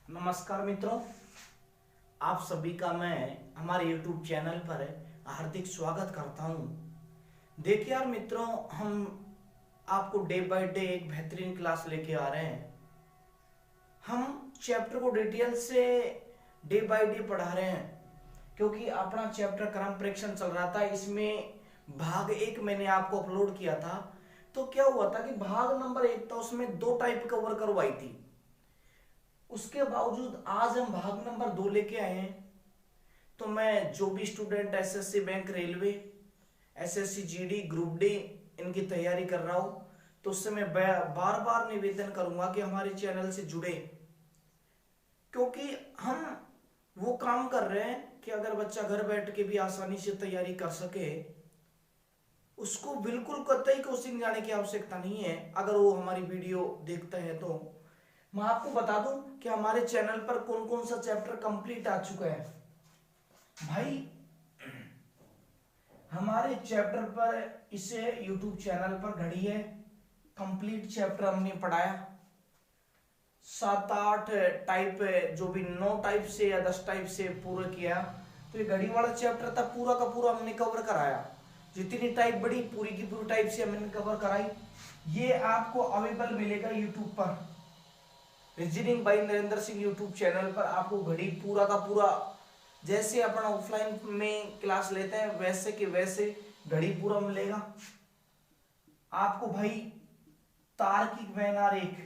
नमस्कार मित्रों, आप सभी का मैं हमारे YouTube चैनल पर हार्दिक स्वागत करता हूं। देखिए यार मित्रों, हम आपको डे बाय डे एक बेहतरीन क्लास लेके आ रहे हैं। हम चैप्टर को डिटेल से डे बाय डे पढ़ा रहे हैं क्योंकि अपना चैप्टर क्रम परीक्षण चल रहा था। इसमें भाग 1 मैंने आपको अपलोड किया था। तो क्या हुआ था कि भाग नंबर 1 था, उसमें 2 टाइप कवर करवाई थी। उसके बावजूद आज हम भाग नंबर 2 लेके आए हैं। तो मैं जो भी student SSC bank railway, SSC GD, group D इनकी तैयारी कर रहा हूं, तो उससे मैं बार बार निवेदन करूंगा कि हमारे चैनल से जुड़े, क्योंकि हम वो काम कर रहे हैं कि अगर बच्चा घर बैठ के भी आसानी से तैयारी कर सके, उसको बिल्कुल कतई कोचिंग जाने की आवश्यकता नहीं है। अगर वो हमारी वीडियो देखता है तो मैं आपको बता दूं कि हमारे चैनल पर कौन कौन सा चैप्टर कंप्लीट आ चुका है। भाई हमारे चैप्टर पर इसे YouTube चैनल पर घड़ी है, कंप्लीट चैप्टर हमने पढ़ाया। 7-8 टाइप, जो भी 9 टाइप से या 10 टाइप से पूरा किया। तो ये घड़ी वाला चैप्टर था, पूरा का पूरा हमने कवर कराया। जितनी टाइप बड़ी, पूरी की पूरी टाइप से हमने कवर कराई। ये आपको अवेलेबल मिलेगा YouTube पर, reasoning bye Narendra Singh YouTube channel पर। आपको घड़ी पूरा का पूरा, जैसे अपन ऑफलाइन में क्लास लेते हैं वैसे के वैसे घड़ी पूरा मिलेगा आपको। भाई तार्किक वैन आरेख,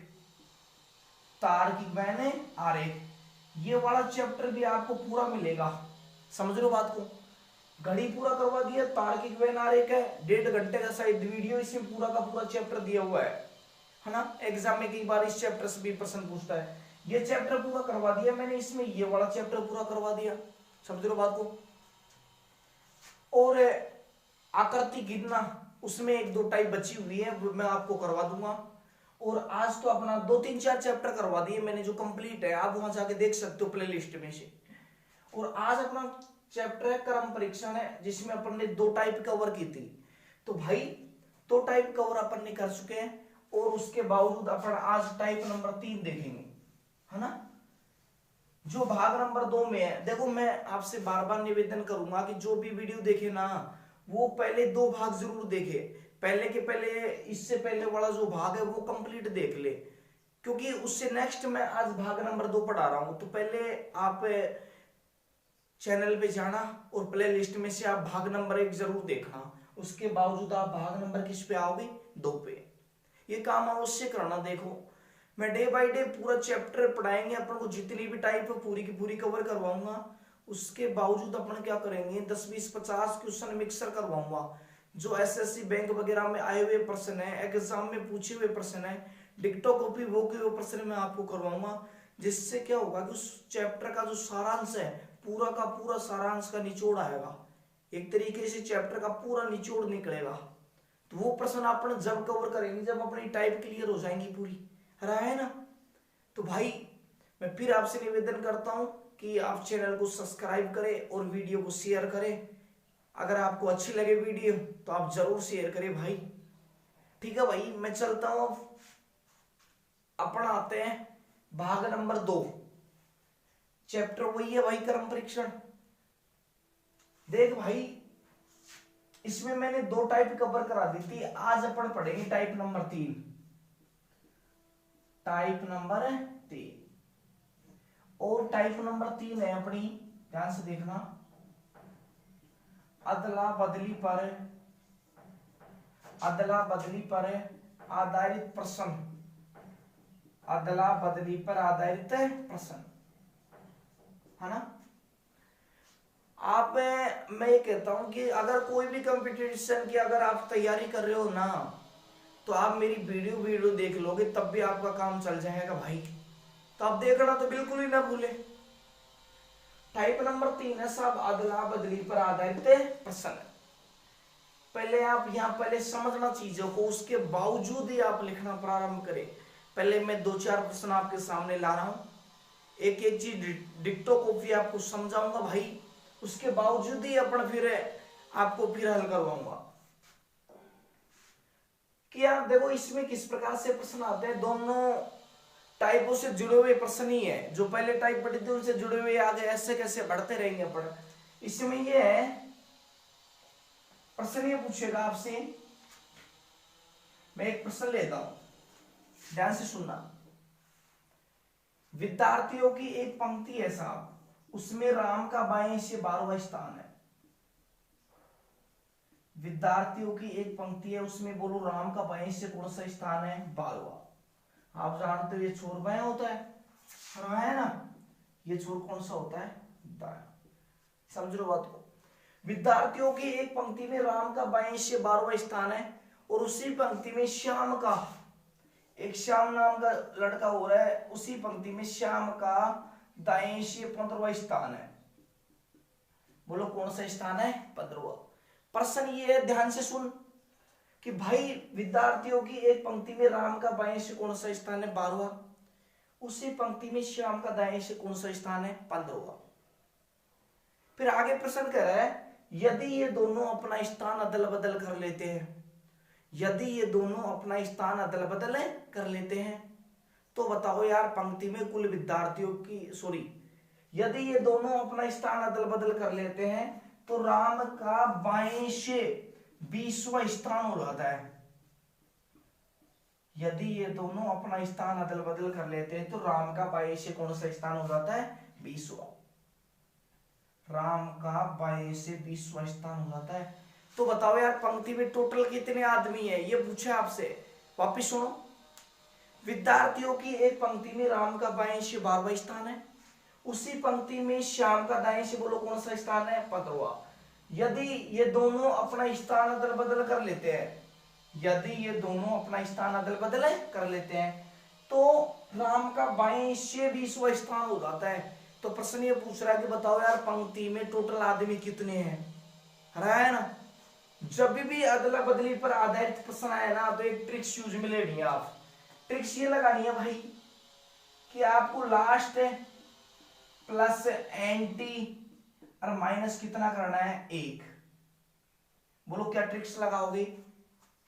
तार्किक वैन आरेख, ये वाला चैप्टर भी आपको पूरा मिलेगा। समझ लो बात को, घड़ी पूरा करवा दिया, तार्किक वैन आरेख है 1.5 घंटे का शायद वीडियो, इसमें पूरा का पूरा चैप्टर दिया हुआ है ना। एग्जाम में कई बार इस चैप्टर से भी प्रश्न पूछता है। ये चैप्टर पूरा करवा दिया मैंने, इसमें ये वाला चैप्टर पूरा करवा दिया। समझ लो बात को। और आकृति गिनना, उसमें 1-2 टाइप बची हुई है, वो मैं आपको करवा दूंगा। और आज तो अपना 2-3-4 चैप्टर करवा दिए मैंने जो कंप्लीट है, आप वहां जाके देख सकते हो प्लेलिस्ट में से। और आज अपना चैप्टर है क्रम परीक्षण है, जिसमें अपन ने 2 टाइप कवर की थी। तो भाई 2 टाइप कवर अपन ने कर चुके हैं, और उसके बावजूद अपन आज टाइप नंबर 3 देखेंगे, है ना, जो भाग नंबर 2 में है। देखो मैं आपसे बार बार निवेदन करूंगा कि जो भी वीडियो देखे ना, वो पहले 2 भाग जरूर देखे। पहले के पहले, इससे पहले वाला जो भाग है वो कंप्लीट देख ले, क्योंकि उससे नेक्स्ट मैं आज भाग नंबर 2 पढ़ा रहा हूं। तो पहले आप चैनल पे जाना और प्ले लिस्ट में से आप भाग नंबर 1 जरूर देखना। उसके बावजूद आप भाग नंबर किस पे आओगे? 2 पे। ये काम अवश्य करना। देखो मैं डे बाय डे पूरा चैप्टर पढ़ाएंगे अपन को, जितनी भी टाइप है पूरी की पूरी कवर करवाऊंगा। उसके बावजूद अपन क्या करेंगे, 10, 20, 50 क्वेश्चन मिक्सर करवाऊंगा। जो एसएससी बैंक वगैरह में आए हुए प्रश्न है, एग्जाम में पूछे हुए प्रश्न है, डिक्टो कॉपी वो के वो प्रश्न मैं आपको करवाऊंगा। जिससे क्या होगा कि उस चैप्टर का जो सारांश है, पूरा का पूरा सारांश का निचोड़ आएगा। एक तरीके से चैप्टर का पूरा निचोड़ निकलेगा। तो वो प्रश्न अपन जब कवर करेंगे जब अपनी टाइप क्लियर हो जाएंगी पूरी, रहा है ना। तो भाई मैं फिर आपसे निवेदन करता हूं कि आप चैनल को सब्सक्राइब करें और वीडियो को शेयर करें। अगर आपको अच्छी लगे वीडियो तो आप जरूर शेयर करें भाई। ठीक है भाई, मैं चलता हूं। अपन आते हैं भाग नंबर 2, चैप्टर वही है भाई, क्रम परीक्षण। देख भाई, इसमें मैंने 2 टाइप कवर करा दी थी, आज अपन पढ़ेंगे टाइप नंबर 3। टाइप नंबर 3, और टाइप नंबर 3 है अपनी, ध्यान से देखना, अदला बदली पर, अदला बदली पर आधारित प्रश्न, अदला बदली पर आधारित प्रश्न, है ना। आप मैं ये कहता हूं कि अगर कोई भी कंपटीशन की अगर आप तैयारी कर रहे हो ना, तो आप मेरी वीडियो देख लोगे तब भी आपका काम चल जाएगा भाई। तो आप देखना तो बिल्कुल ही ना भूले। टाइप नंबर 3 है साहब, अदला बदली पर आधारित प्रश्न। पहले आप यहाँ पहले समझना चीजों को, उसके बावजूद ही आप लिखना प्रारंभ करें। पहले मैं 2-4 प्रश्न आपके सामने ला रहा हूं, एक एक चीज डिक्टो कॉपी आपको समझाऊंगा भाई। उसके बावजूद ही अपन फिर आपको फिर हल करवाऊंगा। कि आप देखो इसमें किस प्रकार से प्रश्न आते हैं। दोनों टाइपों से जुड़े हुए प्रश्न ही है, जो पहले टाइप पढ़े थे उनसे जुड़े हुए आगे ऐसे कैसे बढ़ते रहेंगे पढ़। इसमें ये है प्रश्न, ये पूछेगा आपसे, मैं एक प्रश्न लेता हूं, ध्यान से सुनना। विद्यार्थियों की एक पंक्ति है साहब, उसमें राम का बाएं से 12वां स्थान है। विद्यार्थियों की एक पंक्ति है, उसमें बोलो राम का बाएं से कौन सा स्थान है? 12वां। आप जानते हो ये छोर बाएं होता है, हाँ है ना, ये छोर कौन सा होता है? दायां। समझ लो बात को। विद्यार्थियों की एक पंक्ति में राम का बाएं से 12वां स्थान है, और उसी पंक्ति में श्याम का, एक श्याम नाम का लड़का हो रहा है, उसी पंक्ति में श्याम का दाएं से 15वां स्थान है। बोलो कौन सा स्थान है? 15वां। प्रश्न ये है, ध्यान से सुन, कि भाई विद्यार्थियों की एक पंक्ति में राम का बाएं से कौन सा स्थान है? 12वां। उसी पंक्ति में श्याम का दाएं से कौन सा स्थान है? 15वां। फिर आगे प्रश्न कह रहा है, यदि ये दोनों अपना स्थान अदल बदल कर लेते हैं, यदि ये दोनों अपना स्थान अदल बदल कर लेते हैं, तो बताओ यार पंक्ति में कुल विद्यार्थियों की, यदि ये दोनों अपना स्थान अदल बदल कर लेते हैं तो राम का बाएं से 20वां स्थान हो जाता है। यदि ये दोनों अपना स्थान अदल बदल कर लेते हैं तो राम का बाएं से कौन सा स्थान हो जाता है? 20वां। राम का बाएं से 20वां स्थान हो जाता है। तो बताओ यार पंक्ति में टोटल कितने आदमी है, ये पूछा आपसे। वापिस सुनो, विद्यार्थियों की एक पंक्ति में राम का बाएं से 12वां स्थान है, उसी पंक्ति में श्याम का दाएं से बोलो कौन सा स्थान है? 15वां। यदि ये दोनों अपना स्थान अदल बदल कर लेते हैं, यदि ये दोनों अपना स्थान अदल बदल कर लेते हैं तो राम का बाएं से 20वां स्थान हो जाता है। तो प्रश्न ये पूछ रहा है कि बताओ यार पंक्ति में टोटल आदमी कितने हैं? है ना, जब भी अदला बदली पर आधारित प्रश्न आए ना तो एक ट्रिक्स यूज में लेनी है। आप ट्रिक्स ये लगानी है भाई कि आपको लास्ट प्लस एंटी और माइनस कितना करना है? 1। बोलो क्या ट्रिक्स लगाओगे?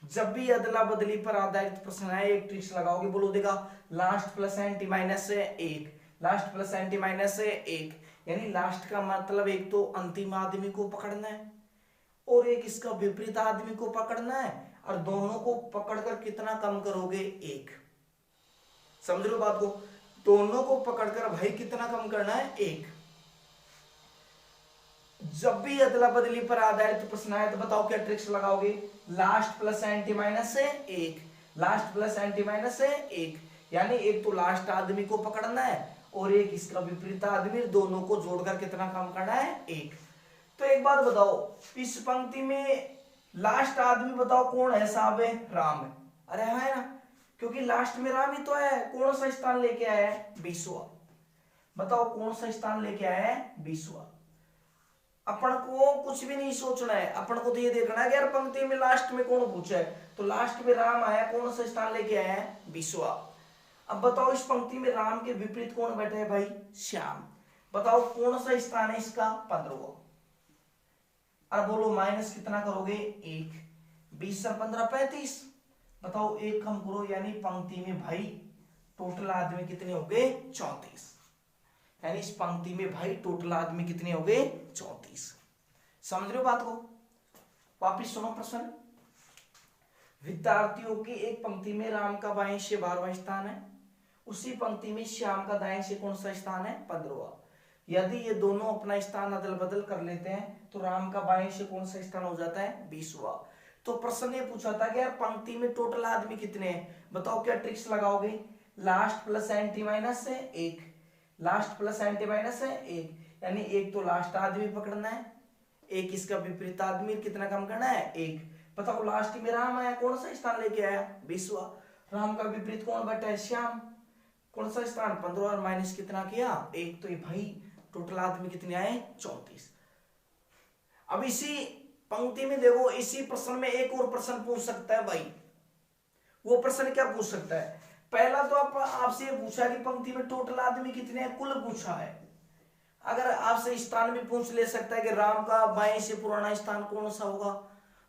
जब भी अदला बदली पर आधारित प्रश्न आए एक ट्रिक्स लगाओगे। बोलो देखा, last plus anti minus 1, last plus anti minus 1, यानी लास्ट का मतलब एक तो अंतिम आदमी को पकड़ना है और एक इसका विपरीत आदमी को पकड़ना है, और दोनों को पकड़कर कितना कम करोगे? 1। समझ लो बात को, दोनों को पकड़कर भाई कितना कम करना है? 1। जब भी अदला बदली पर आधारित प्रश्न आए तो बताओ क्या ट्रिक्स लगाओगे? Last plus anti minus 1, last plus anti minus 1, यानी एक तो लास्ट आदमी को पकड़ना है और एक इसका विपरीत आदमी, दोनों को जोड़कर कितना कम करना है? 1। तो एक बात बताओ, इस पंक्ति में लास्ट आदमी बताओ कौन है साहब? राम है। अरे है ना, क्योंकि लास्ट में राम ही तो है। कौन सा स्थान लेके आया है? 20वां। बताओ कौन सा स्थान लेके आया है? 20वां। अपन को कुछ भी नहीं सोचना है, अपन को तो ये देखना है कि यार पंक्ति में लास्ट में कौन पूछा है, तो लास्ट में राम आया, कौन सा स्थान लेके आया है? 20वां। अब बताओ इस पंक्ति में राम के विपरीत कौन बैठे है भाई? श्याम। बताओ कौन सा स्थान है इसका? 15वां। अब बोलो माइनस कितना करोगे? 1। 20 और 15 35। बताओ एक कम करो, यानी पंक्ति में भाई टोटल आदमी कितने हो गए? 34। यानी इस पंक्ति में भाई टोटल आदमी कितने हो गए? 34। समझ रहे हो बात को? वापिस सुनो प्रश्न। विद्यार्थियों की एक पंक्ति में राम का बाएं से 12वां स्थान है, उसी पंक्ति में श्याम का दाएं से कौन सा स्थान है? 15वां। यदि ये दोनों अपना स्थान अदल बदल कर लेते हैं तो राम का बाएं से कौन सा स्थान हो जाता है? 20वां। तो प्रश्न ये पूछा था कि यार पंक्ति में टोटल आदमी कितने हैं? बताओ क्या ट्रिक्स लगाओगे? Last plus anti minus 1, last plus anti minus 1, यानी एक तो लास्ट आदमी पकड़ना है, एक इसका विपरीत आदमी कितना कम करना है? 1। बताओ लास्ट में राम आया, कौन सा स्थान लेके आया? 20वां। राम का विपरीत कौन बैठा है? श्याम। कौन सा स्थान? 15 और माइनस कितना किया? 1। तो ये भाई टोटल आदमी कितने आए? 34। अब इसी पंक्ति में देखो, इसी प्रश्न में एक और प्रश्न पूछ सकता है भाई। वो प्रश्न क्या पूछ सकता है? पहला तो आपसे पूछा कि पंक्ति में टोटल आदमी कितने हैं, कुल पूछा है। अगर आपसे स्थान भी पूछ ले सकता है कि राम का बाएं से पुराना स्थान कौन सा होगा,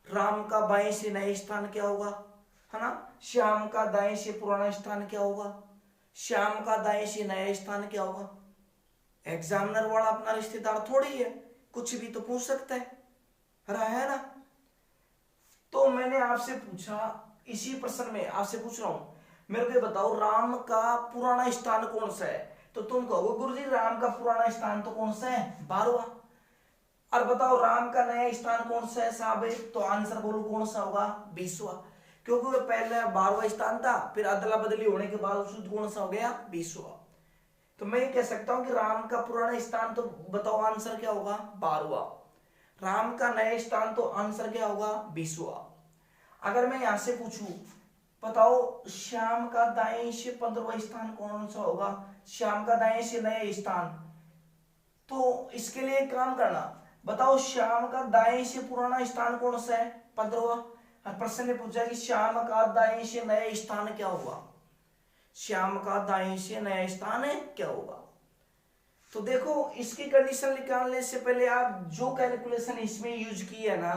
राम का बाएं से नया स्थान क्या होगा, है ना, श्याम का दाएं से पुराना स्थान क्या होगा, श्याम का दाएं से नया स्थान क्या होगा? एग्जामिनर वाला अपना रिश्तेदार थोड़ी है, कुछ भी तो पूछ सकता है ना। तो मैंने आपसे पूछा, इसी प्रश्न में आपसे पूछ रहा हूं, मेरे को बताओ राम का पुराना स्थान कौन सा है? तो तुम कहोगे गुरुजी राम का पुराना स्थान तो कौन सा है? 12वां। और बताओ राम का नया स्थान कौन सा है साहब? तो आंसर बोलो कौन सा होगा? 20वां। क्योंकि वो पहले 12वां स्थान था, फिर अदला बदली होने के बाद कौन सा हो गया? 20वां। तो मैं ये कह सकता हूं कि राम का पुराना स्थान तो बताओ आंसर क्या होगा? 12वां। राम का नया स्थान तो आंसर क्या होगा? 20वां। अगर मैं यहां से पूछूं, बताओ श्याम का दाएं से 15वां स्थान कौन सा होगा? श्याम का दाएं से नया स्थान, तो इसके लिए एक काम करना, बताओ श्याम का दाएं से पुराना स्थान कौन सा है? 15वां। प्रश्न ने पूछा कि श्याम का दाएं से नया स्थान क्या होगा? श्याम का दाएं से नया स्थान है क्या होगा? तो देखो इसकी कंडीशन निकालने से पहले आप जो कैलकुलेशन इसमें यूज की है ना,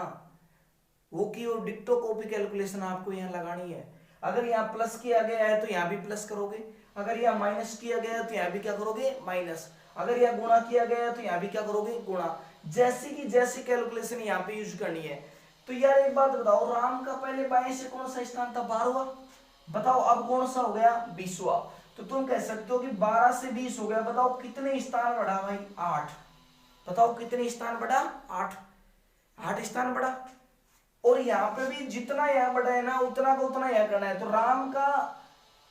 वो की वो डिक्टो कॉपी कैलकुलेशन आपको यहाँ लगानी है। अगर यहाँ प्लस किया गया है तो यहाँ भी प्लस करोगे, अगर यहाँ माइनस किया गया है तो यहाँ भी क्या करोगे? माइनस। अगर यहाँ गुणा किया गया है तो यहाँ भी क्या करोगे? गुणा। जैसी की जैसी कैलकुलेशन यहाँ पे यूज करनी है। तो यार एक बात बताओ, राम का पहले बाएं से कौन सा स्थान था? 12वां। बताओ अब कौन सा हो गया? 20वां। तो तुम कह सकते हो कि 12 से 20 हो गया। बताओ कितने स्थान बढ़ा भाई? 8। बताओ कितने स्थान बढ़ा? 8। 8 स्थान बढ़ा। और यहाँ पे भी जितना यहाँ बढ़ा है ना, उतना का उतना यहाँ करना है। तो राम का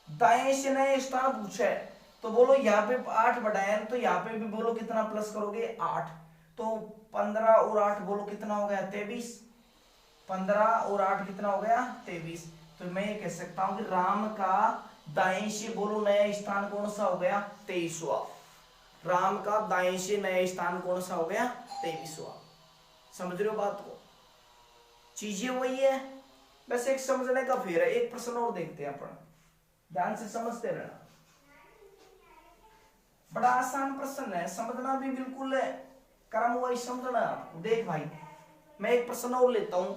दाएं से नया स्थान पूछा है, तो बोलो यहाँ पे 8 बढ़ा है, तो यहाँ पे भी बोलो कितना प्लस करोगे? 8। तो 15 और 8 बोलो कितना हो गया? 23। 15 और 8 कितना हो गया? 23। तो मैं ये कह सकता हूं कि राम का दाएं से बोलो नया स्थान कौन सा हो गया? 23वां। राम का दाएं से नया स्थान कौन सा हो गया? 23वां। समझ रहे हो बात को? चीजें वही है, बस एक समझने का फेर है। एक प्रश्न और देखते हैं अपन, ध्यान से समझते रहना। बड़ा आसान प्रश्न है, समझना भी बिल्कुल है, कर्म हुआ ही समझना। देख भाई, मैं एक प्रश्न और लेता हूं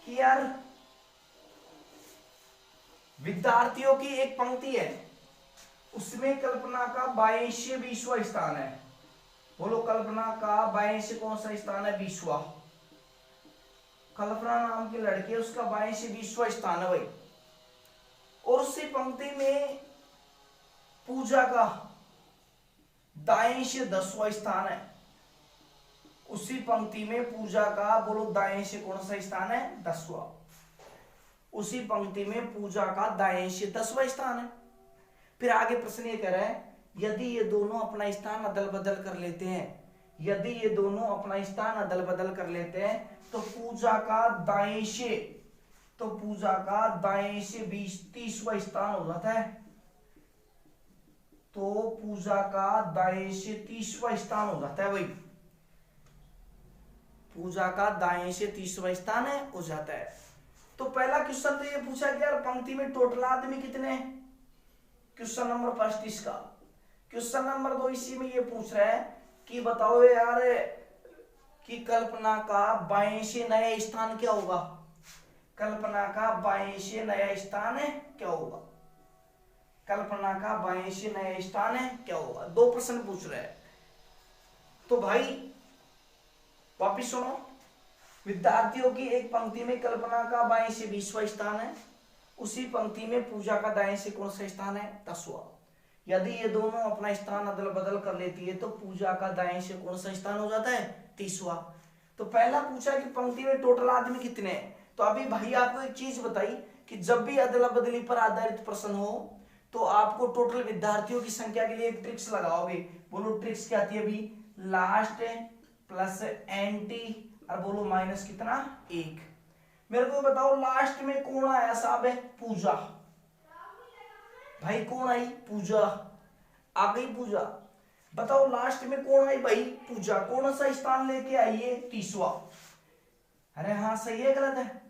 कि यार विद्यार्थियों की एक पंक्ति है, उसमें कल्पना का 22वां स्थान है। बोलो कल्पना का 22 कौन सा स्थान है? 20वां। कल्पना नाम की लड़की है, उसका 22वां स्थान है भाई। और उसी पंक्ति में पूजा का दाएं से 10वां स्थान है। उसी पंक्ति में पूजा का बोलो दाएं से कौन सा स्थान है? 10वां। उसी पंक्ति में पूजा का दाएं से 10वां स्थान है। फिर आगे प्रश्न ये कह रहा है, यदि ये दोनों अपना स्थान अदल बदल कर लेते हैं, यदि ये दोनों अपना स्थान अदल बदल कर लेते हैं, तो पूजा का दाएं से, तो पूजा का दाएं से 30वां स्थान हो जाता है। तो पूजा का दाएं से 30वां स्थान हो जाता है भाई। पूजा का दाएं से 30वां स्थान है हो जाता है। तो पहला क्वेश्चन तो ये पूछा कि यार पंक्ति में टोटल आदमी कितने हैं? क्वेश्चन नंबर फर्स्ट इसका। क्वेश्चन नंबर 2 इसी में ये पूछ रहा है कि बताओ यार कि कल्पना का बाएं से नया स्थान क्या होगा? कल्पना का बाएं से नया स्थान है क्या होगा? कल्पना का बाएं से नया स्थान है क्या होगा? 2 प्रश्न पूछ रहे हैं। तो भाई वापिस सुनो, विद्यार्थियों की एक पंक्ति में कल्पना का बाएं से 20वां स्थान है, उसी पंक्ति में पूजा का दाएं से कौन सा स्थान है? 10वां। यदि ये दोनों अपना स्थान अदल बदल कर लेती है, तो पूजा का दाएं से कौन सा स्थान हो जाता है? 30वां। तो पहला पूछा कि पंक्ति में टोटल आदमी कितने हैं। तो अभी भाई आपको एक चीज बताई कि जब भी अदला बदली पर आधारित प्रश्न हो, तो आपको टोटल विद्यार्थियों की संख्या के लिए एक ट्रिक्स लगाओगे। बोलो ट्रिक्स क्या आती है अभी? लास्ट प्लस एंटी और बोलो माइनस कितना? 1। मेरे को बताओ लास्ट में कौन आया साहब? है पूजा। भाई कौन आई? पूजा। आ गई पूजा। बताओ लास्ट में कौन आई भाई? पूजा। कौन सा स्थान लेके आई है? 30वां। अरे हाँ सही है, गलत है?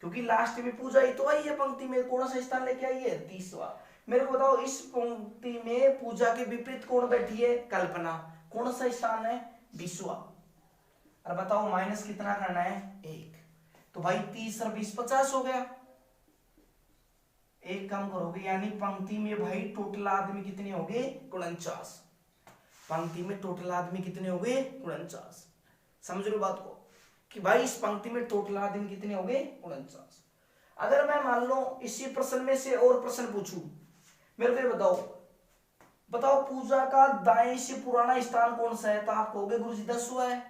क्योंकि लास्ट में पूजा ही तो आई है पंक्ति में, कौन सा स्थान लेके आई है? 30वां। मेरे को बताओ इस पंक्ति में पूजा के विपरीत कौन बैठी है? कल्पना। कौन सा स्थान है? 20वां। और बताओ माइनस कितना करना है? 1। तो भाई 30 और 20 50 हो गया। एक काम करोगे, यानी पंक्ति में भाई टोटल आदमी कितने हो गए? 49। पंक्ति में टोटल आदमी कितने हो गए? 49। समझ लो बात को कि भाई इस पंक्ति में टोटल आदमी कितने हो गए? 49। अगर मैं मान लो इसी प्रश्न में से और प्रश्न पूछूं, मेरे को बताओ पूजा का दाएं से पुराना स्थान कौन सा है? तो आप कहोगे गुरुजी 10वां है।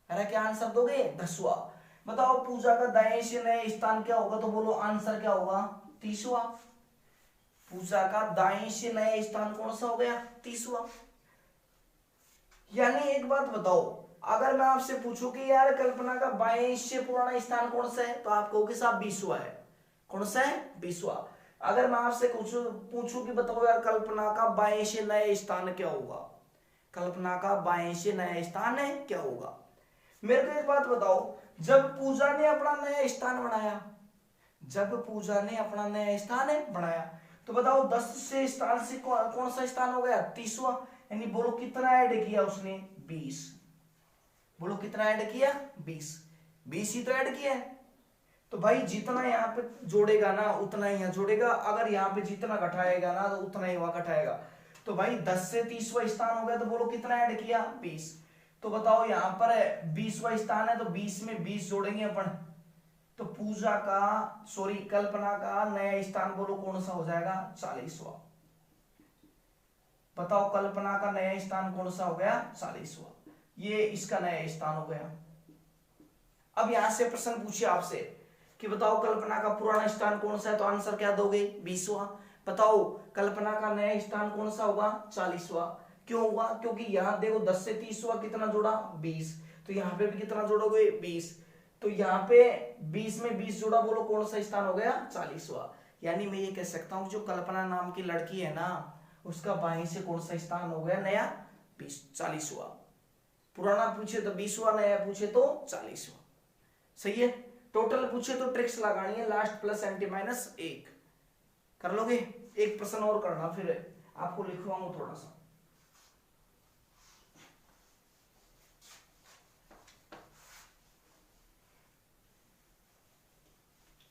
अरे क्या आंसर दोगे? 10वां। बताओ पूजा का दाएं से नया स्थान क्या होगा? तो बोलो आंसर क्या होगा? 30वां। पूजा का दाएं से नया स्थान कौन सा हो गया? 30वां। यानी एक बात बताओ, अगर मैं आपसे पूछूं कि यार कल्पना का बाएं से पुराना स्थान कौन सा है, तो आप कहोगे साहब 20वां है। कौन सा है? 20वां। अगर मैं आपसे पूछूं कि बताओ यार कल्पना का बाएं से नया स्थान क्या होगा? कल्पना का बाएं से नया स्थान है क्या होगा? मेरे को एक बात बताओ, जब पूजा ने अपना नया स्थान बनाया, बनाया, तो बताओ 10 से स्थान से कौन सा स्थान हो गया? 30वां। यानी बोलो कितना ऐड किया उसने? 20। बोलो कितना ऐड किया? 20 ही तो ऐड किया है। तो भाई जितना यहाँ पे जोड़ेगा ना उतना ही यहाँ जोड़ेगा, अगर यहाँ पे जितना घटाएगा ना तो उतना ही वहां घटाएगा। तो भाई 10 से 30वां स्थान हो गया, तो बोलो कितना ऐड किया? 20। तो बताओ यहाँ पर 20वां स्थान है, तो 20 में 20 जोड़ेंगे अपन, तो कल्पना का नया स्थान बोलो कौन सा हो जाएगा? 40वां। बताओ कल्पना का नया स्थान कौन सा हो गया? 40वां। ये इसका नया स्थान हो गया। अब यहां से प्रश्न पूछिए आपसे कि बताओ कल्पना का पुराना स्थान कौन सा है, तो आंसर क्या दोगे? 20वां। बताओ कल्पना का नया स्थान कौन सा होगा? 40वां। क्यों हुआ? क्योंकि यहाँ देखो 10 से 30वां कितना जोड़ा? 20। तो यहाँ पे भी कितना जोड़ोगे? 20। तो यहाँ पे 20 में 20 जोड़ा, बोलो कौन सा स्थान हो गया? 40वां। यानी मैं ये कह सकता हूँ जो कल्पना नाम की लड़की है ना, उसका बाएं से कौन सा स्थान हो गया? नया 40वां। पुराना पूछे तो 20वां, नया पूछे तो 40वां। सही है। टोटल पूछे तो ट्रिक्स लगानी है, लास्ट प्लस एंटी माइनस 1 कर लोगे। एक प्रश्न और करना, फिर आपको लिखवाऊंगा थोड़ा सा।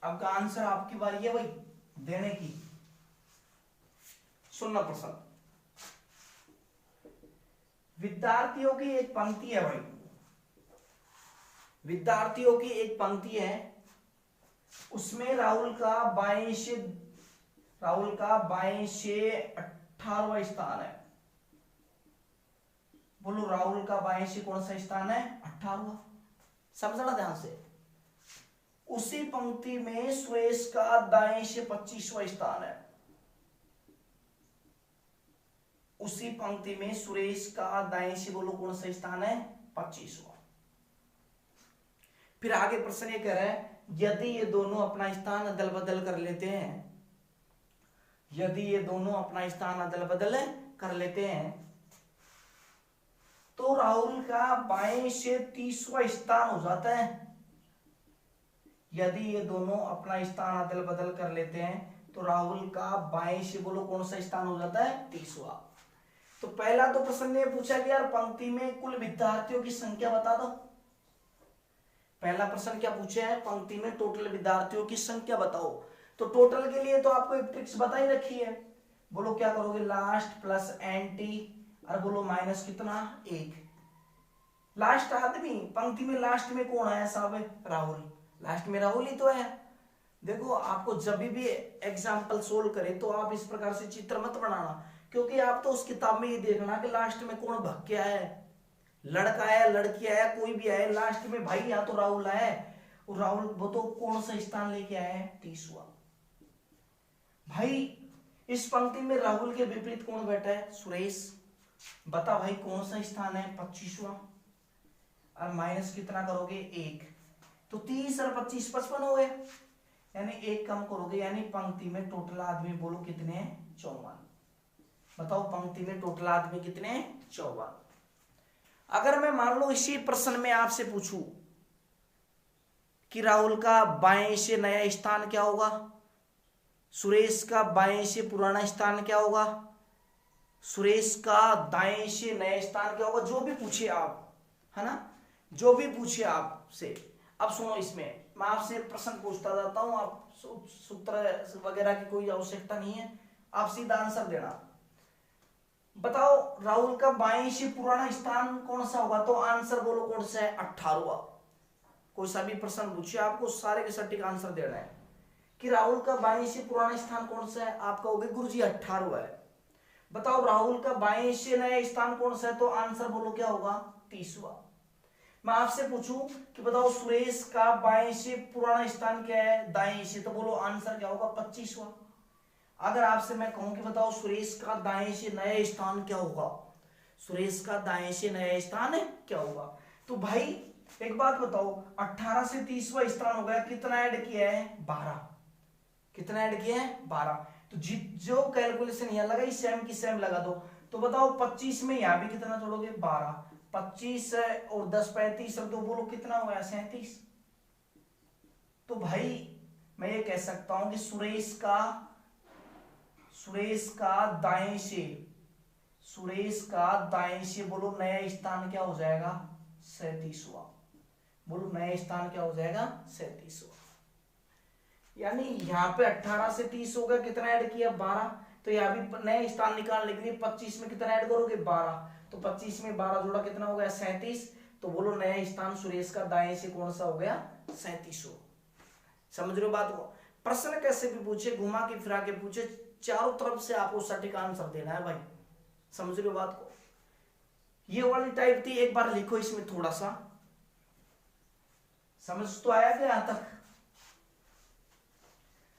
आपका आंसर आपकी बारी है भाई देने की। सुनना प्रश्न, विद्यार्थियों की एक पंक्ति है भाई, विद्यार्थियों की एक पंक्ति है, उसमें राहुल का बाएं से 18वां स्थान है। बोलो राहुल का बाएं से कौन सा स्थान है? 18वां। समझना ध्यान से। उसी पंक्ति में सुरेश का दाएं से 25वां स्थान है। उसी पंक्ति में सुरेश का दाएं से बोलो कौन सा स्थान है? 25वां। फिर आगे प्रश्न ये कह रहा है, यदि ये दोनों अपना स्थान अदल बदल कर लेते हैं, यदि ये दोनों अपना स्थान अदल बदल कर लेते हैं, तो राहुल का बाएं से 30वां स्थान हो जाता है। यदि ये दोनों अपना स्थान अदल बदल कर लेते हैं, तो राहुल का बाएं से बोलो कौन सा स्थान हो जाता है? 30वां। तो पहला तो प्रश्न ने पूछा कि यार पंक्ति में कुल विद्यार्थियों की संख्या बता दो। पहला प्रश्न क्या पूछा है? पंक्ति में टोटल विद्यार्थियों की संख्या बताओ। तो टोटल के लिए तो आपको एक ट्रिक्स बता ही रखी है। बोलो क्या करोगे? लास्ट प्लस एंटी और बोलो माइनस कितना? 1। लास्ट आदमी, पंक्ति में लास्ट में कौन आया साहब? राहुल। लास्ट में राहुल ही तो है। देखो आपको जब भी एग्जाम्पल सोल्व करे तो आप इस प्रकार से चित्र मत बनाना, क्योंकि आप तो उस किताब में ये देखना कि लास्ट में कौन भग के आया है, लड़का आया, लड़की आया, कोई भी आया, लास्ट में भाई यहाँ तो राहुल आया, और राहुल वो तो कौन सा स्थान लेके आया है? 30वां। भाई इस पंक्ति में राहुल के विपरीत कौन बैठा है? सुरेश। बता भाई कौन सा स्थान है? 25वां। और माइनस कितना करोगे? 1। तो 30 और 25 55 हो गए, यानी 1 कम करोगे, यानी पंक्ति में टोटल आदमी बोलो कितने हैं? 54। बताओ पंक्ति में टोटल आदमी कितने हैं? 54। अगर मैं मान लो इसी प्रश्न में आपसे पूछूं कि राहुल का बाएं से नया स्थान क्या होगा, सुरेश का बाएं से पुराना स्थान क्या होगा, सुरेश का दाएं से नया स्थान क्या होगा, जो भी पूछे आप, है ना, जो भी पूछे आपसे। अब सुनो, इसमें मैं आपसे प्रश्न पूछता जाता हूं, आप सूत्र वगैरह की कोई आवश्यकता नहीं है, आप सीधा आंसर देना। बताओ राहुल का बाएं से पुराना स्थान कौन सा होगा, तो आंसर बोलो कौन सा है, 18वां। कोई सा भी प्रश्न पूछिए आपको सारे के सटीक आंसर देना है कि राहुल का बाएं से पुराना स्थान कौन सा है, आप कहोगे गुरुजी 18वां है। बताओ राहुल का बाएं से नया स्थान कौन सा है, तो आंसर बोलो क्या होगा, 30वां। मैं आपसे पूछूं कि बताओ सुरेश का बाएं से पुराना स्थान क्या है, दाएं से, तो बोलो आंसर क्या होगा, 25वां। अगर आपसे मैं कहूं कि बताओ सुरेश का दाएं से नया स्थान क्या होगा, सुरेश का दाएं से नया स्थान क्या होगा, तो भाई एक बात बताओ 18 से 30वां स्थान हो गया, कितना ऐड किया है, 12। कितना ऐड किया है, 12। तो जो कैलकुलेशन यहां लगाई सेम की सेम लगा दो। तो बताओ 25 में यहां भी कितना जोड़ोगे, 12। 25 और 10 35, तो बोलो कितना हुआ, 37। तो भाई मैं ये कह सकता हूं कि सुरेश दाएं से बोलो नया स्थान क्या हो जाएगा, 37वां। बोलो नया स्थान क्या हो जाएगा, 37वां। यानी यहाँ पे 18 से 30 हो गया, कितना ऐड किया, 12। तो यहाँ भी नया स्थान निकालने के लिए 25 में कितना ऐड करोगे, 12। तो 25 में 12 जोड़ा कितना हो गया, 37। तो बोलो नया स्थान सुरेश का दाएं से कौन सा हो गया, 37वां। समझ रहे हो बात को। प्रश्न कैसे भी पूछे, घुमा के फिरा के पूछे, चारों तरफ से आपको सटीक आंसर देना है भाई। समझ रहे हो बात को। ये वाली टाइप थी, एक बार लिखो इसमें थोड़ा सा, समझ तो आया क्या यहां तक,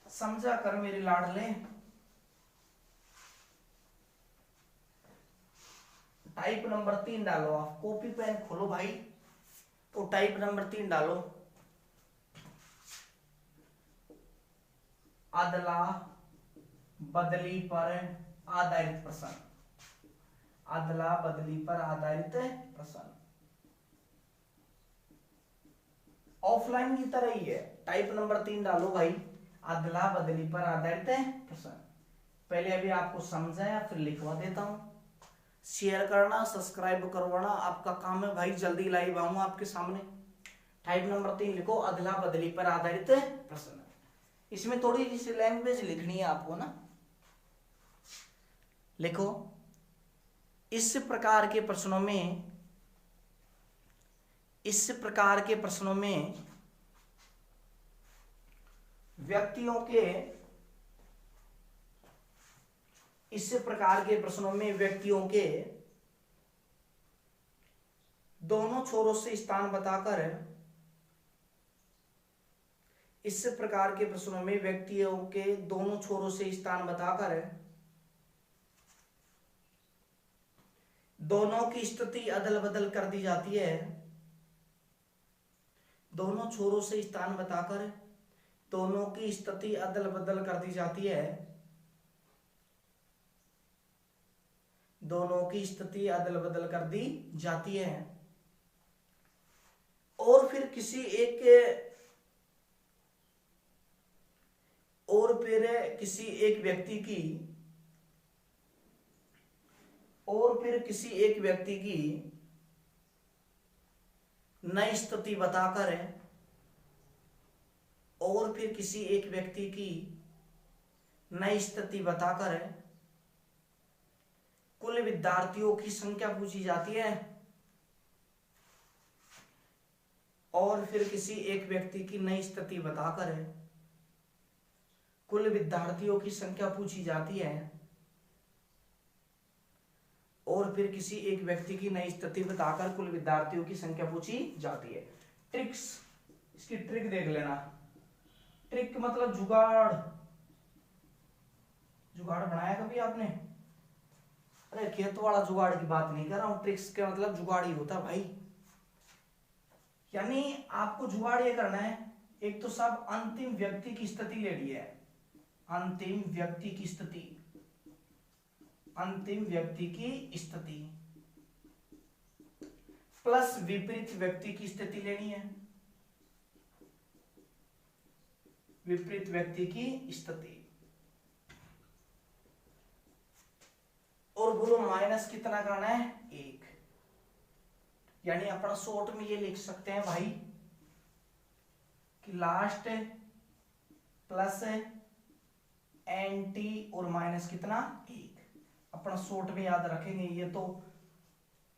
समझा कर मेरे लाडले। टाइप नंबर 3 डालो, आप कॉपी पेन खोलो भाई, तो टाइप नंबर 3 डालो, अदला बदली पर आधारित प्रश्न। अदला बदली पर आधारित प्रश्न ऑफलाइन की तरह ही है। टाइप नंबर 3 डालो भाई, अदला बदली पर आधारित प्रश्न। पहले अभी आपको समझाया, फिर लिखवा देता हूं। शेयर करना, सब्सक्राइब करवाना आपका काम है भाई, जल्दी लाइव आऊंगा आपके सामने। टाइप नंबर 3 लिखो, अदला बदली पर आधारित प्रश्न। इसमें थोड़ी सी लैंग्वेज लिखनी है आपको ना, लिखो इस प्रकार के प्रश्नों में व्यक्तियों के दोनों छोरों से स्थान बताकर, इस प्रकार के प्रश्नों में व्यक्तियों के दोनों छोरों से स्थान बताकर दोनों की स्थिति अदल बदल कर दी जाती है। दोनों छोरों से स्थान बताकर दोनों की स्थिति अदल बदल कर दी जाती है। दोनों की स्थिति अदल बदल कर दी जाती है। और फिर किसी एक व्यक्ति की नई स्थिति बताकर कुल विद्यार्थियों की संख्या पूछी जाती है। और फिर किसी एक व्यक्ति की नई स्थिति बताकर कुल विद्यार्थियों की संख्या पूछी जाती है। और फिर किसी एक व्यक्ति की नई स्थिति बताकर कुल विद्यार्थियों की संख्या पूछी जाती है। ट्रिक्स, इसकी ट्रिक देख लेना। ट्रिक मतलब जुगाड़। जुगाड़ बनाया कभी आपने? अरे खेत वाला जुगाड़ की बात नहीं कर रहा हूं, ट्रिक्स का मतलब जुगाड़ ही होता भाई। यानी आपको जुगाड़ ये करना है, एक तो सब अंतिम व्यक्ति की स्थिति ले ली है, अंतिम व्यक्ति की स्थिति प्लस विपरीत व्यक्ति की स्थिति लेनी है, विपरीत व्यक्ति की स्थिति। और बोलो माइनस कितना करना है, 1। यानी अपना शॉर्ट में ये लिख सकते हैं भाई कि लास्ट प्लस एन टी और माइनस कितना 1। अपन शॉर्ट में याद रखेंगे, ये तो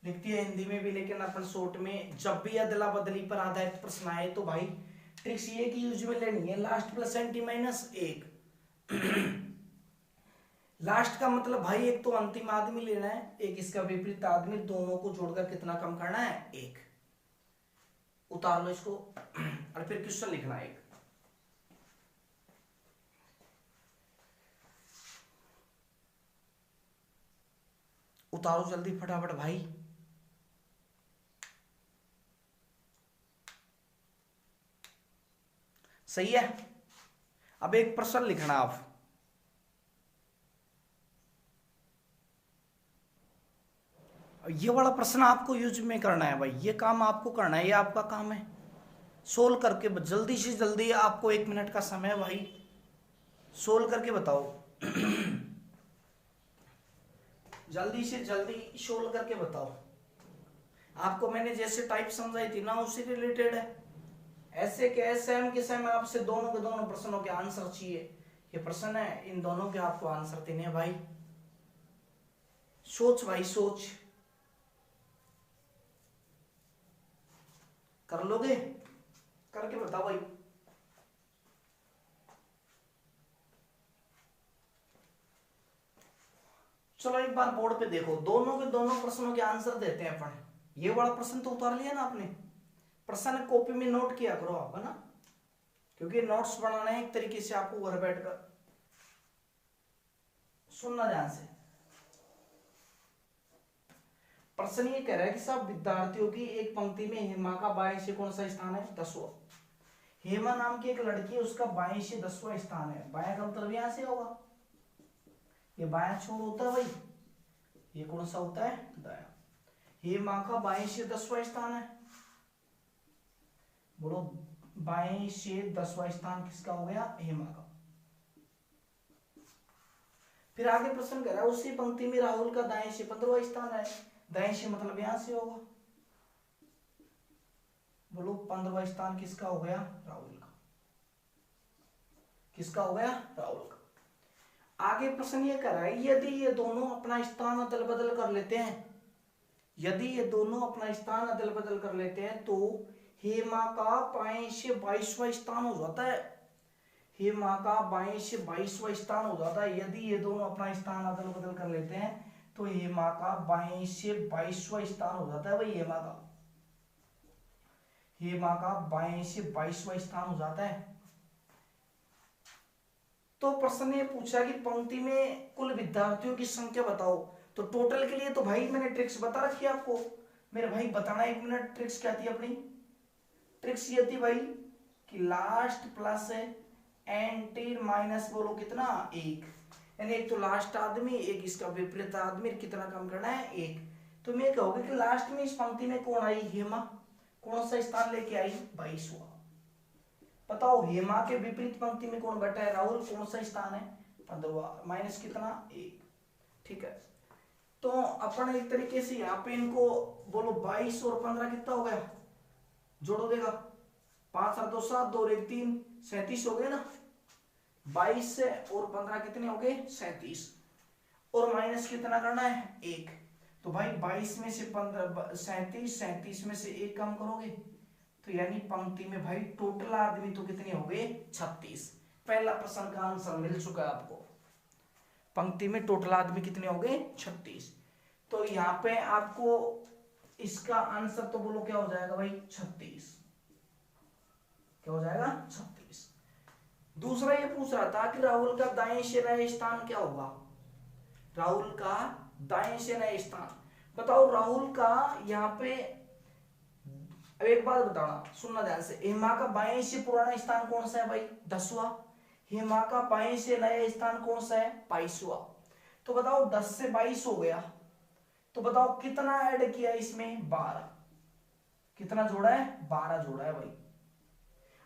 लिखती है हिंदी में भी, लेकिन अपन शॉर्ट में जब भी अदला बदली पर आधारित प्रश्न आए तो भाई ट्रिक्स ये की यूज में लेनी है, last plus n t minus 1। Last का मतलब भाई एक तो अंतिम आदमी लेना है, एक इसका विपरीत आदमी, दोनों को जोड़कर कितना कम करना है 1। उतार लो इसको और फिर क्वेश्चन लिखना है एक। उतारो जल्दी फटाफट भाई। सही है। अब एक प्रश्न लिखना आप, ये वाला प्रश्न आपको यूज में करना है भाई, ये काम आपको करना है, ये आपका काम है। सोल्व करके जल्दी से जल्दी, आपको 1 मिनट का समय है भाई, सोल्व करके बताओ। जल्दी से जल्दी सोल्व करके बताओ। आपको मैंने जैसे टाइप समझाई थी ना, उससे रिलेटेड है। ऐसे के सेम के सेम आपसे दोनों के दोनों प्रश्नों के आंसर चाहिए। ये प्रश्न है, इन दोनों के आपको आंसर देने हैं भाई। सोच भाई सोच, कर लोगे? करके बताओ भाई। चलो एक बार बोर्ड पे देखो, दोनों के दोनों प्रश्नों के आंसर देते हैं अपन। ये वाला प्रश्न तो उतार लिया ना आपने, प्रश्न कॉपी में नोट किया करो आप, है ना, क्योंकि नोट्स बनाना है एक तरीके से आपको घर बैठकर। सुनना ध्यान से। प्रश्न ये कह रहा है कि सब विद्यार्थियों की एक पंक्ति में हेमा का बाएं से कौन सा स्थान है 10वां। हेमा नाम की एक लड़की है, उसका बाएं से 10वां स्थान है। बाएं का मतलब यहां से होगा, ये बायां छोर होता है भाई, ये कौन सा होता है दायां। हेमा का बाएं से 10वां स्थान है, बोलो बाएं से 10वां स्थान किसका हो गया? हेमा का। फिर आगे प्रश्न कह रहा है उसी पंक्ति में राहुल का दाएं से 15वां स्थान है। दाएं से मतलब यहां से होगा, बोलो 15वां स्थान किसका हो गया? राहुल का। किसका हो गया? राहुल का। आगे प्रश्न ये कर रहा है यदि ये दोनों अपना स्थान अदल बदल कर लेते हैं, यदि ये दोनों अपना स्थान अदल बदल कर लेते हैं तो हेमा का बाएं से 22वां स्थान हो जाता है। हेमा का बाएं से 22वां स्थान हो जाता है। यदि ये दोनों अपना स्थान अदल बदल कर लेते हैं तो हेमा का बाएं से 22वां स्थान हो जाता है भाई। हेमा का बाएं से 22वां स्थान हो जाता है। तो प्रश्न ने पूछा कि पंक्ति में कुल विद्यार्थियों की संख्या बताओ। तो टोटल के लिए तो भाई मैंने ट्रिक्स बता रखी है आपको मेरे भाई, बताना 1 मिनट। ट्रिक्स क्या थी अपनी? ट्रिक्स ये थी भाई कि लास्ट प्लस एंटी माइनस बोलो कितना 1, यानी एक तो लास्ट आदमी, एक इसका विपरीत आदमी, कितना कम करना है 1। तो मैं कहोगे कि लास्ट में इस पंक्ति में कौन आई? हेमा। कौन सा स्थान लेके आई? 22वां। बताओ हेमा के विपरीत पंक्ति में कौन बैठा है? राहुल। कौन सा स्थान है? 15वां। माइनस कितना 1। ठीक है, तो अपन एक तरीके से यहाँ पे इनको बोलो 22 और 15 कितना हो गया? जोड़ो देगा 5 और 2 7, 2 और 1 3, 37 हो गए ना। 22 और 15 कितने हो गए? 37। और माइनस कितना करना है? 1। तो भाई 22 में से 15 37, 37 में से 1 कम करोगे तो यानी पंक्ति में भाई टोटल आदमी तो कितने हो गए? 36। पहला प्रश्न का आंसर मिल चुका है आपको। पंक्ति में टोटल आदमी कितने हो गए? 36। तो यहाँ पे आपको इसका आंसर तो बोलो क्या हो जाएगा भाई? 36। क्या हो जाएगा? 36। दूसरा ये पूछ रहा था कि राहुल का दाएं से नया स्थान क्या होगा? राहुल का दाएं से नया स्थान बताओ। राहुल का यहाँ पे अब एक बात बताना, सुनना ध्यान से। हेमा का बाएं से पुराना स्थान कौन सा है भाई? 10वां। हेमा का बाएं से नया स्थान कौन सा है? 22वां। तो बताओ 10 से 22 हो गया, तो बताओ कितना ऐड किया इसमें? 12। कितना जोड़ा है? 12 जोड़ा है भाई।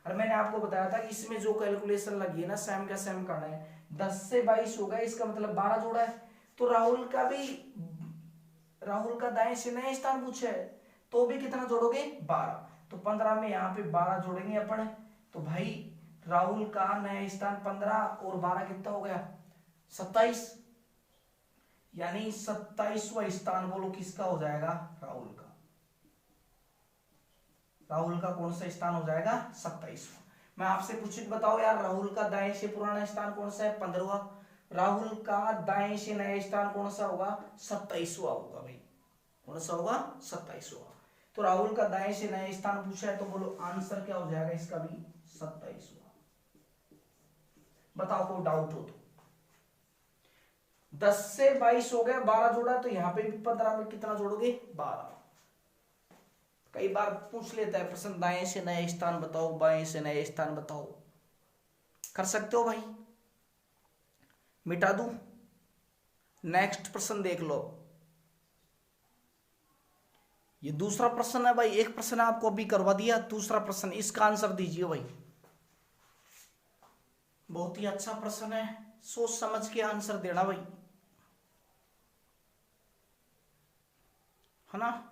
और मैंने आपको बताया था कि इसमें जो कैलकुलेशन लगी है ना, सेम का सेम करना है। 10 से 22 हो गया, इसका मतलब 12 जोड़ा है। तो राहुल का दाएं से नया स्थान पूछा है, तो भी कितना जोड़ोगे? 12। तो 15 में यहाँ पे 12 जोड़ेंगे अपन, तो भाई राहुल का नया स्थान 15 और 12 कितना हो गया 27, यानी 27वां स्थान बोलो किसका हो जाएगा राहुल का। राहुल का कौन सा स्थान हो जाएगा 27वां। मैं आपसे पूछ बताओ यार, राहुल का दाएं से पुराना स्थान कौन सा है 15वां, राहुल का दाएं से नया स्थान कौन सा होगा 27वां होगा भाई, कौन सा होगा 27वां। तो राहुल का दाएं से नया स्थान पूछा है तो बोलो आंसर क्या हो जाएगा इसका भी 27वां। बताओ कोई डाउट हो तो। 10 से 22 हो गया, 12 जोड़ा तो यहां पे भी 15 में कितना जोड़ोगे 12। कई बार पूछ लेता है प्रश्न दाएं से नया स्थान बताओ, बाएं से नया स्थान बताओ, कर सकते हो भाई। मिटा दूं, नेक्स्ट प्रश्न देख लो। ये दूसरा प्रश्न है भाई, एक प्रश्न आपको अभी करवा दिया, दूसरा प्रश्न इसका आंसर दीजिए भाई। बहुत ही अच्छा प्रश्न है, सोच समझ के आंसर देना भाई, है ना।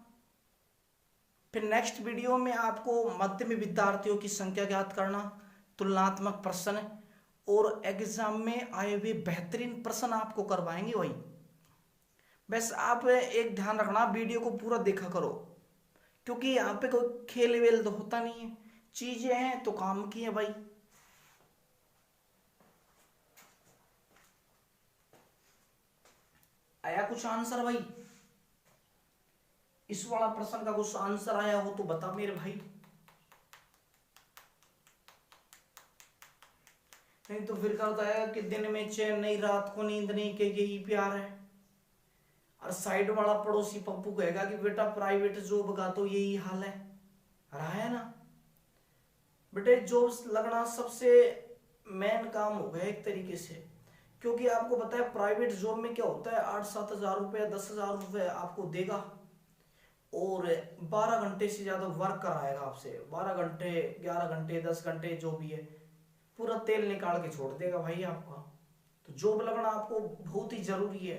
फिर नेक्स्ट वीडियो में आपको मध्य विद्यार्थियों की संख्या ज्ञात करना, तुलनात्मक प्रश्न और एग्जाम में आए हुए बेहतरीन प्रश्न आपको करवाएंगे भाई। बस आप एक ध्यान रखना, वीडियो को पूरा देखा करो, क्योंकि यहाँ पे कोई खेल वेल तो होता नहीं है, चीजें हैं तो काम की है भाई। आया कुछ आंसर भाई, इस वाला प्रश्न का कुछ आंसर आया हो तो बता मेरे भाई, नहीं तो फिर करता है कि दिन में चैन नहीं रात को नींद नहीं, के यही प्यार है। और साइड वाला पड़ोसी पप्पू कहेगा कि बेटा प्राइवेट जॉब का तो यही हाल है, रहा है ना बेटे। जॉब लगना सबसे मेन काम हो गया एक तरीके से, क्योंकि आपको पता है प्राइवेट जॉब में क्या होता है, 8-7 हजार रुपये 10,000 रुपये आपको देगा और 12 घंटे से ज्यादा वर्क कराएगा आपसे, 12 घंटे 11 घंटे 10 घंटे जो भी है, पूरा तेल निकाल के छोड़ देगा भाई आपका। तो जॉब लगना आपको बहुत ही जरूरी है,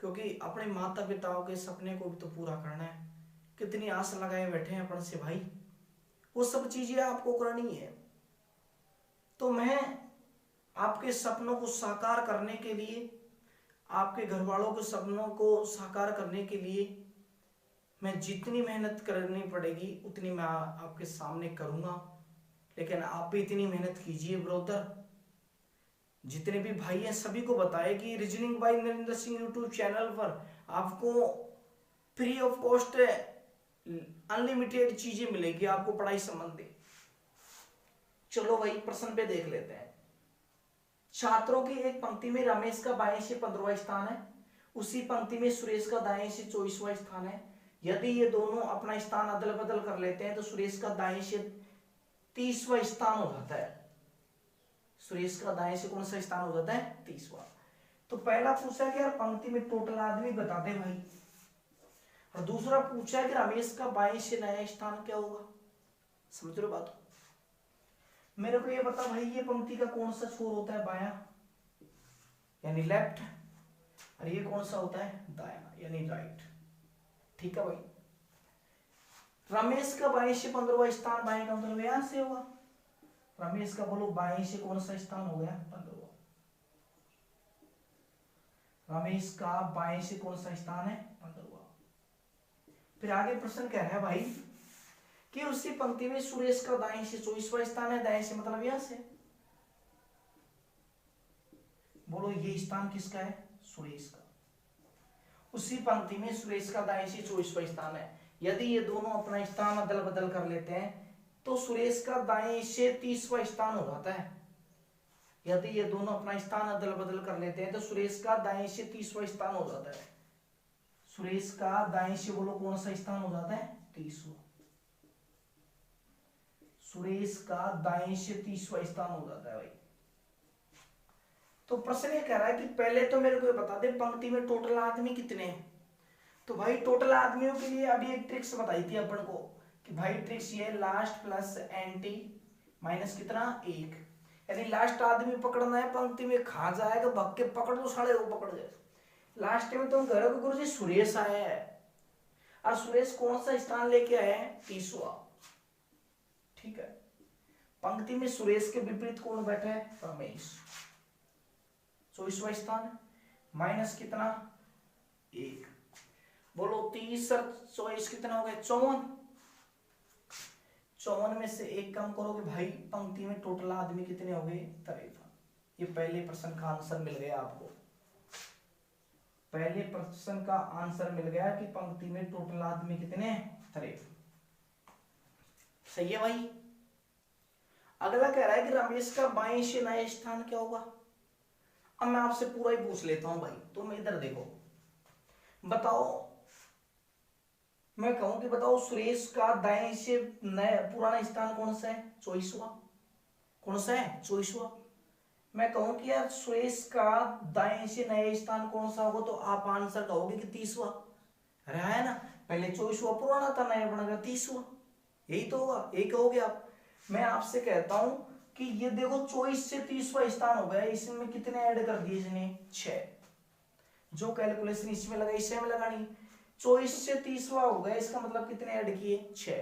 क्योंकि अपने माता पिताओं के सपने को भी तो पूरा करना है, कितनी आस लगाए बैठे हैं अपन से भाई, वो सब चीजें आपको करनी है। तो मैं आपके सपनों को साकार करने के लिए, आपके घर वालों के सपनों को साकार करने के लिए मैं जितनी मेहनत करनी पड़ेगी उतनी मैं आपके सामने करूंगा। लेकिन आप भी इतनी मेहनत कीजिए ब्रदर। जितने भी भाई हैं सभी को बताएं कि reasoning bye Narendra Singh YouTube channel पर आपको फ्री ऑफ कॉस्ट अनलिमिटेड चीजें मिलेगी आपको पढ़ाई संबंधी। चलो भाई प्रश्न पे देख लेते हैं। छात्रों की एक पंक्ति में रमेश का बाएं से 15वां स्थान है, उसी पंक्ति में सुरेश का दाएं से 24वां स्थान है। यदि ये दोनों अपना स्थान अदल बदल कर लेते हैं तो सुरेश का दाएं से 30वां स्थान हो जाता है। सुरेश का दाएं से कौन सा स्थान हो जाता है 30वां। तो पहला पूछा कि यार पंक्ति में टोटल आदमी बता दे भाई, और दूसरा पूछा है कि रमेश का बाएं से नया स्थान क्या होगा। समझ रहे हो बात? मेरे को ये बता भाई, ये पंक्ति का कौन सा छोर होता है बायां यानी लेफ्ट, और ये कौन सा होता है दायां यानी राइट। ठीक है भाई। रमेश का बाएं से 15वां स्थान, बाएं का मतलब यहां से होगा। रमेश का बोलो बाएं से कौन सा स्थान हो गया 15वां। रमेश का बाएं से कौन सा स्थान है 15वां। फिर आगे प्रश्न कह रहा है भाई कि उसी पंक्ति में सुरेश का दाएं से 24वां स्थान है। दाएं से मतलब यहां से, बोलो ये स्थान किसका है सुरेश का। उसी पंक्ति में सुरेश का दाएं से 24वां स्थान है। यदि ये दोनों अपना स्थान अदल बदल कर लेते हैं तो सुरेश का दाएं से 30वां स्थान हो जाता है। यदि ये दोनों अपना स्थान अदल बदल कर लेते हैं तो सुरेश का दाएं से 30वां स्थान हो जाता है। सुरेश का दाएं से बोलो कौन सा स्थान हो जाता है 30वां। सुरेश का दाएं से 30वां स्थान हो जाता है भाई। तो प्रश्न ये कह रहा है कि पहले तो मेरे को बता दे पंक्ति में टोटल आदमी कितने हैं। तो भाई टोटल आदमियों के लिए अभी एक ट्रिक्स बताई थी अपन को कि भाई ट्रिक्स ये लास्ट प्लस एंटी माइनस कितना 1, यानी लास्ट आदमी पकड़ना है पंक्ति में, खा जाएगा भग के पकड़ लो साढ़े वो पकड़ जाए। लास्ट में तुम कह रहे हो गुरु जी सुरेश आया है, और सुरेश कौन सा स्थान लेके आए हैं 30वां। ठीक है। पंक्ति में सुरेश के विपरीत कौन बैठा है? रमेश। 24वां स्थान है, माइनस कितना? 1। बोलो 30 और 24 कितना हो गया? 54। 54 में से 1 कम करोगे भाई, पंक्ति में टोटल आदमी कितने हो गए? 53। ये पहले प्रश्न का आंसर मिल गया आपको। पहले प्रश्न का आंसर मिल गया कि पंक्ति में टोटल आदमी कितने? 53। सही है भाई। अगला कह रहा है कि रमेश का बाएं से नया स्थान क्या होगा? अब मैं आपसे पूरा ही पूछ लेता हूं भाई, तुम इधर देखो, बताओ। मैं कहूं कि बताओ सुरेश का दाएं से नया पुराना स्थान कौन सा है? 24वां। कौन सा है? 24वां। मैं कहूं कि यार सुरेश का दाएं से नया स्थान कौन सा होगा, तो आप आंसर कहोगे कि 30वां। रहा है ना, पहले 24वां पुराना था, नया बनेगा 30वां। यही तो होगा, यही कहोगे आप। मैं आपसे कहता हूं कि ये देखो 24 से 30वां स्थान हो गया, इसमें कितने ऐड कर दिए इसने? 6। जो कैलकुलेशन इसमें लगाई इसमें लगानी। 24 से 30वां हो गया, इसका मतलब कितने ऐड किए? 6।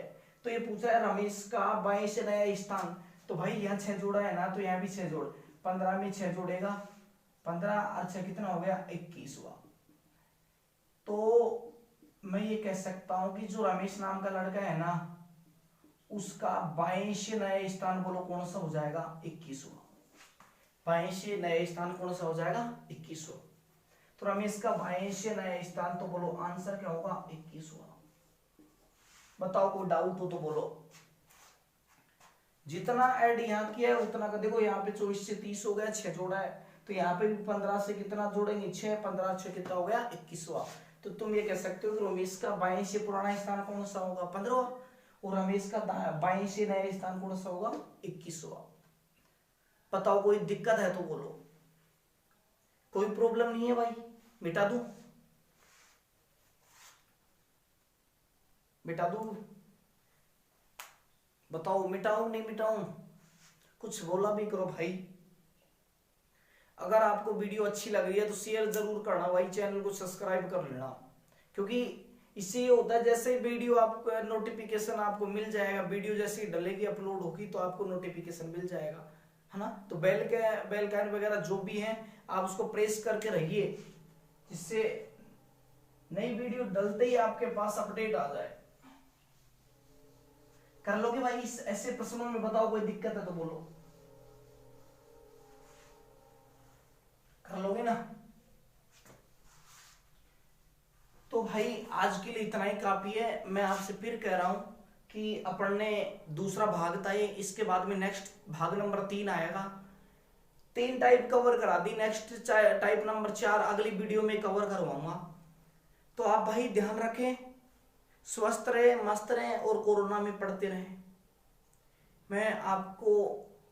तो ये पूछा है रमेश का बाएं से नया स्थान, तो भाई यहाँ 6 जोड़ा है ना, तो यहाँ भी 6 जोड़, 15 में 6 जोड़ेगा, 15 और 6 कितना हो गया? 21वां। तो मैं ये कह सकता हूं कि जो रमेश नाम का लड़का है ना, उसका बाएं से नया स्थान बोलो कौन सा हो जाएगा? 21वां। बाएं से नया स्थान कौन सा हो जाएगा? 21वां। तो रमेश का बाएं से नया स्थान, तो बोलो आंसर क्या होगा? 21वां। बताओ, कोई डाउट हो तो बोलो। जितना ऐड यहाँ किया है उतना का देखो, यहाँ पे 24 से 30 हो गया, 6 जोड़ा है, तो यहाँ पे भी 15 से कितना जोड़ेंगे? 6। 15 6 कितना हो गया? 21वां। तो तुम ये कह सकते हो कि रमेश का बाएं से पुराना स्थान कौन सा होगा? 15वां। और रमेश का बाएं से नया स्थान कौन सा होगा? 21वां। बताओ, कोई दिक्कत है तो बोलो। कोई प्रॉब्लम नहीं है भाई, मिटा दूं? मिटा दूं? बताओ, मिटाऊं नहीं मिटाऊं? कुछ बोला भी करो भाई। अगर आपको वीडियो अच्छी लग रही है तो शेयर जरूर करना भाई, चैनल को सब्सक्राइब कर लेना, क्योंकि इससे ये होता है जैसे वीडियो आपको नोटिफिकेशन आपको मिल जाएगा, वीडियो जैसे ही डलेगी अपलोड होगी तो आपको नोटिफिकेशन मिल जाएगा, है ना। तो बेल का आइकन वगैरह जो भी है आप उसको प्रेस करके रहिए, जिससे नई वीडियो डलते ही आपके पास अपडेट आ जाए। कर लोगे भाई इस ऐसे प्रश्नों में? बताओ, कोई दिक्कत है तो बोलो। कर लोगे ना? तो भाई आज के लिए इतना ही काफी है। मैं आपसे फिर कह रहा हूं कि अपन ने दूसरा भाग था ये, इसके बाद में नेक्स्ट भाग नंबर 3 आएगा। 3 टाइप कवर करा दी, नेक्स्ट टाइप नंबर 4 अगली वीडियो में कवर करवाऊंगा। तो आप भाई ध्यान रखें, स्वस्थ रहे, मस्त रहे और कोरोना में पढ़ते रहें। मैं आपको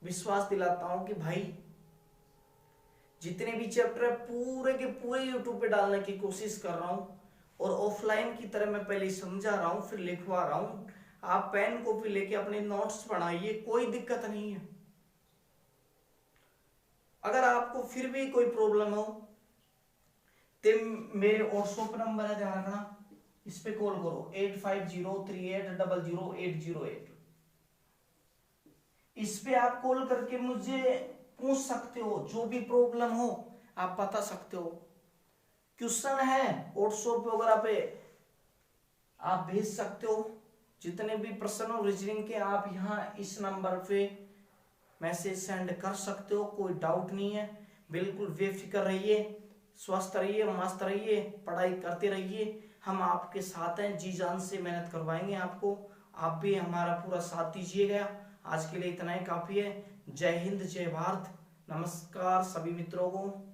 विश्वास दिलाता हूं कि भाई जितने भी चैप्टर है पूरे के पूरे यूट्यूब पे डालने की कोशिश कर रहा हूं, और ऑफलाइन की तरह मैं पहले समझा रहा हूं फिर लिखवा रहा हूं। आप पेन कॉपी लेके अपने नोट्स बनाइए, कोई दिक्कत नहीं है। अगर आपको फिर भी कोई प्रॉब्लम हो तो मेरे व्हाट्सएप नंबर है, ध्यान रखना, इस पे कॉल करो 8503800808। इस पे आप कॉल करके मुझे पूछ सकते हो, जो भी प्रॉब्लम हो आप बता सकते हो। क्वेश्चन है व्हाट्सएप वगैरह पे आप भेज सकते हो, जितने भी प्रश्न हो रीजनिंग के आप यहाँ इस नंबर पे मैसेज सेंड कर सकते हो, कोई डाउट नहीं है। बिल्कुल बेफिक्र रहिए, स्वस्थ रहिए, मस्त रहिए, पढ़ाई करते रहिए। हम आपके साथ हैं, जी जान से मेहनत करवाएंगे आपको, आप भी हमारा पूरा साथ दीजिएगा। आज के लिए इतना ही काफी है। जय हिंद, जय भारत, नमस्कार सभी मित्रों को।